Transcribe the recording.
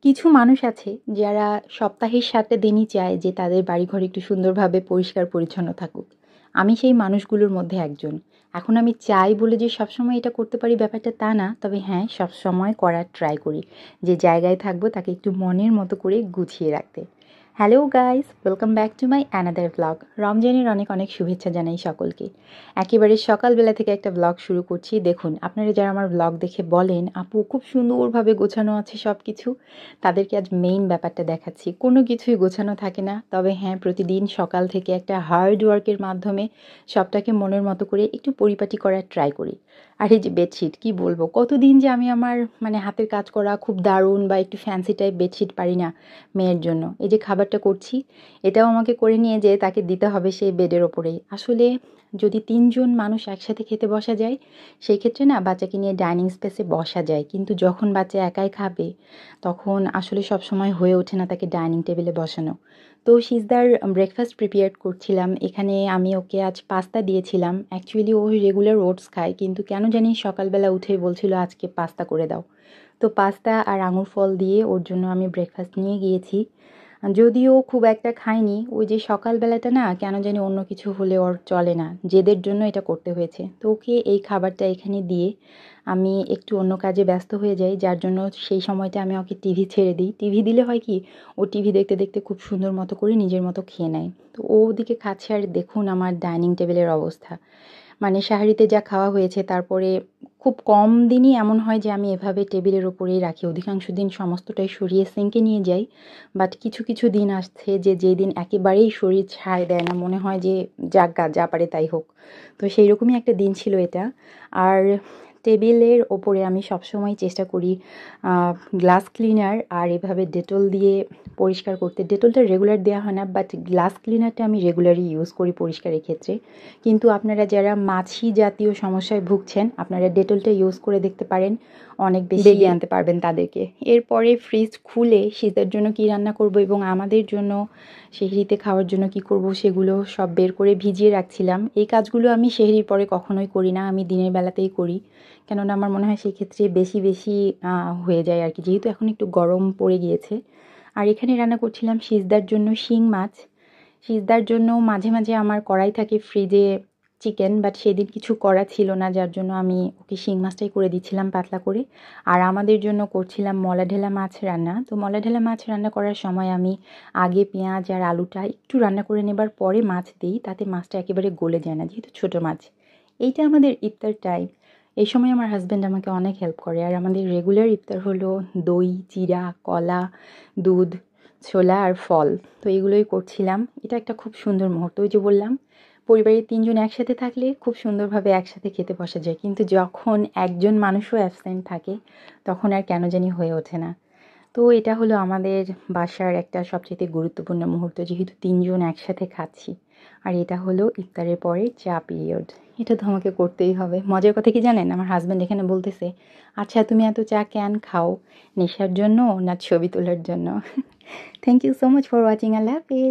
কিছু মানুষ আছে যারা সপ্তাহের 7টা দিনই চায় যে তাদের বাড়িঘর একটু সুন্দরভাবে পরিষ্কার পরিচ্ছন্ন থাকুক। আমি সেই মানুষগুলোর মধ্যে একজন। এখন আমি চাই বলে যে সবসময় এটা করতে পারি ব্যাপারটা তা না, তবে হ্যাঁ সবসময় করার ট্রাই করি যে জায়গায় থাকবো তাকে একটু মনের মতো করে গুছিয়ে রাখতে। Hello guys, welcome back to my another blog. রমজানের অনেক অনেক শুভেচ্ছা জানাই সকলকে। একেবারে সকালবেলা থেকে একটা ব্লগ শুরু করছি। দেখুন, আপনারা যারা আমার ব্লগ দেখে বলেন আপু খুব সুন্দরভাবে গোছানো আছে সব কিছু, তাদেরকে আজ মেইন ব্যাপারটা দেখাচ্ছি। কোনো কিছুই গোছানো থাকে না, তবে হ্যাঁ প্রতিদিন সকাল থেকে একটা হার্ড ওয়ার্কের মাধ্যমে সবটাকে মনের মতো করে একটু পরিপাটি করার ট্রাই করি। আর এই যে বেডশিট, কি বলবো, কতদিন যে আমি আমার হাতের কাজ করা খুব দারুণ বা একটু ফ্যান্সি টাইপ বেডশিট পারি না মেয়ের জন্য। এই যে খাবারটা করছি, এটাও আমাকে করে নিয়ে যেয়ে তাকে দিতে হবে সেই বেডের ওপরেই। আসলে যদি 3জন মানুষ একসাথে খেতে বসা যায়, সেই ক্ষেত্রে না বাচ্চাকে নিয়ে ডাইনিং স্পেসে বসা যায়, কিন্তু যখন বাচ্চা একাই খাবে তখন আসলে সব সময় হয়ে ওঠে না তাকে ডাইনিং টেবিলে বসানো। তো সিজদার ব্রেকফাস্ট প্রিপেয়ার করছিলাম। এখানে আমি ওকে আজ পাস্তা দিয়েছিলাম। অ্যাকচুয়ালি ও রেগুলার ওটস খায়, কিন্তু কেন জানি সকালবেলা উঠেই বলছিল আজকে পাস্তা করে দাও। তো পাস্তা আর আঙুর ফল দিয়ে ওর জন্য আমি ব্রেকফাস্ট নিয়ে গিয়েছি। যদিও খুব একটা খায়নি, ওই যে সকালবেলাটা না কেন জানি অন্য কিছু হলে ওর চলে না, জেদের জন্য এটা করতে হয়েছে। তো ওকে এই খাবারটা এখানে দিয়ে আমি একটু অন্য কাজে ব্যস্ত হয়ে যাই, যার জন্য সেই সময়টা আমি ওকে টিভি ছেড়ে দিই। টিভি দিলে হয় কি, ও টিভি দেখতে দেখতে খুব সুন্দর মতো করে নিজের মতো খেয়ে নেয়। তো ও ওদিকে খাচ্ছে আর দেখুন আমার ডাইনিং টেবিলের অবস্থা। সাহারিতে যা খাওয়া হয়েছে, তারপরে খুব কম দিনই এমন হয় যে আমি এভাবে টেবিলের ওপরেই রাখি। অধিকাংশ দিন সমস্তটাই সরিয়ে সিঙ্কে নিয়ে যাই। বাট কিছু কিছু দিন আসছে যে যেই দিন একেবারেই শরীর ছাড় দেয় না, মনে হয় যে যাজ্ঞা যা পারে তাই হোক। তো সেই রকমই একটা দিন ছিল এটা। আর টেবিলের ওপরে আমি সবসময় চেষ্টা করি গ্লাস ক্লিনার আর এভাবে ডেটল দিয়ে পরিষ্কার করতে। ডেটলটা রেগুলার দেওয়া হয় না, বাট গ্লাস ক্লিনারটা আমি রেগুলারই ইউজ করি পরিষ্কারের ক্ষেত্রে। কিন্তু আপনারা যারা মাছি জাতীয় সমস্যায় ভুগছেন, আপনারা ডেটলটা ইউজ করে দেখতে পারেন, অনেক বেশি এগিয়ে আনতে পারবেন তাদেরকে। এরপরে ফ্রিজ খুলে শীতের জন্য কি রান্না করব এবং আমাদের জন্য সেহরিতে খাওয়ার জন্য কি করব সেগুলো সব বের করে ভিজিয়ে রাখছিলাম। এই কাজগুলো আমি সেহরির পরে কখনোই করি না, আমি দিনের বেলাতেই করি। কেননা আমার মনে হয় সেই ক্ষেত্রে বেশি বেশি হয়ে যায় আর কি, যেহেতু এখন একটু গরম পড়ে গিয়েছে। আর এখানে রান্না করছিলাম সিজদার জন্য শিং মাছ। সিজদার জন্য মাঝে মাঝে আমার কড়াই থাকে ফ্রিজে চিকেন, বাট সেদিন কিছু করা ছিল না, যার জন্য আমি ওকে শিং মাছটাই করে দিচ্ছিলাম পাতলা করে। আর আমাদের জন্য করছিলাম মলা ঢেলা মাছ রান্না। তো মলা ঢেলা মাছ রান্না করার সময় আমি আগে পেঁয়াজ আর আলুটা একটু রান্না করে নেবার পরে মাছ দিই, তাতে মাছটা একেবারে গলে যায় না, যেহেতু ছোটো মাছ। এইটা আমাদের ইফতার টাইম। এই সময় আমার হাজব্যান্ড আমাকে অনেক হেল্প করে। আর আমাদের রেগুলার ইফতার হলো দই, চিড়া, কলা, দুধ, ছোলা আর ফল। তো এগুলোই করছিলাম। এটা একটা খুব সুন্দর মুহূর্ত। ওই যে বললাম, পরিবারের 3জন একসাথে থাকলে খুব সুন্দরভাবে একসাথে খেতে বসা যায়, কিন্তু যখন একজন মানুষও অ্যাবসেন্ট থাকে তখন আর কেন জানি হয়ে ওঠে না। তো এটা হলো আমাদের বাসার একটা সবচেয়ে গুরুত্বপূর্ণ মুহূর্ত, যেহেতু 3জন একসাথে খাচ্ছি। আর এটা হলো ইফতারের পরে চা পিরিয়ড। এটা তো আমাকে করতেই হবে। মজার কথা কি জানেন, আমার হাজব্যান্ড এখানে বলতেছে, আচ্ছা তুমি এত চা কেন খাও, নেশার জন্য না ছবি তোলার জন্য? Thank you so much for watching. আল্লাহ হাফিজ।